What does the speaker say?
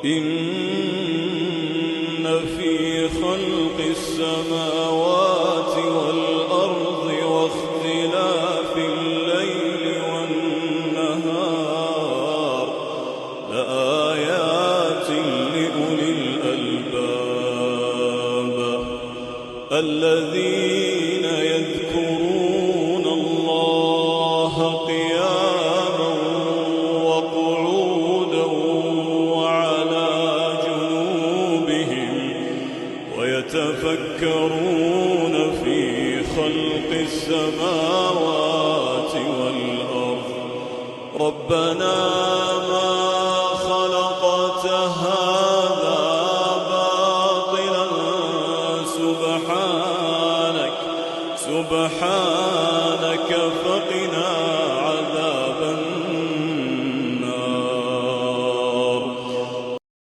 إن في خلق السماوات والأرض واختلاف الليل والنهار لآيات لأولي الألباب الذين يذكرون الله قياما وقعودا وعلى جنوبهم ويتفكرون في خلق السماوات والأرض ربنا ما خلقت هذا